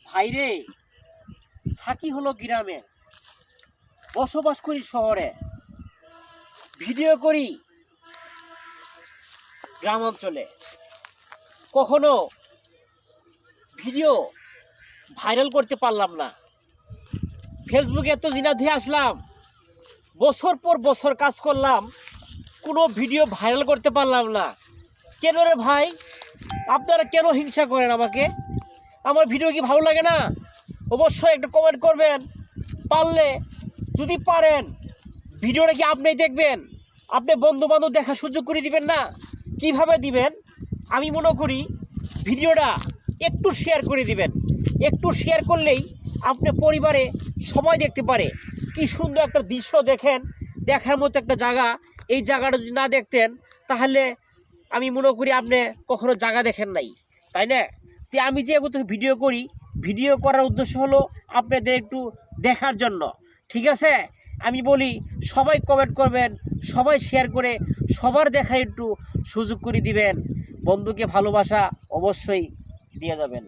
ভাইরে, থাকি হলো গ্রামে, বসবাস করি শহরে, ভিডিও করি গ্রাম অঞ্চলে। কখনো ভিডিও ভাইরাল করতে পারলাম না। ফেসবুকে এত দিনা ধুয়ে আসলাম, বছর পর বছর কাজ করলাম, কোনো ভিডিও ভাইরাল করতে পারলাম না। কেন রে ভাই? আপনারা কেন হিংসা করেন আমাকে? আমার ভিডিও কি ভালো লাগে না? অবশ্যই একটা কমেন্ট করবেন। পারলে, যদি পারেন, ভিডিওটা কি আপনিই দেখবেন? আপনি বন্ধু বান্ধব দেখার সুযোগ করে দিবেন না? কিভাবে দিবেন? আমি মনে করি ভিডিওটা একটু শেয়ার করে দিবেন। একটু শেয়ার করলেই আপনি পরিবারে সবাই দেখতে পারে। কি সুন্দর একটা দৃশ্য দেখেন, দেখার মতো একটা জায়গা। এই জায়গাটা যদি না দেখতেন, তাহলে আমি মনে করি আপনি কখনো জায়গা দেখেন নাই, তাই না? তো আমি যে ভিডিও করি, ভিডিও করার উদ্দেশ্য হলো আপনাদের একটু দেখার জন্য। ঠিক আছে? আমি বলি সবাই কমেন্ট করবেন, সবাই শেয়ার করে সবার দেখার একটু সুযোগ করে দিবেন। বন্ধুকে ভালোবাসা অবশ্যই দিয়ে যাবেন।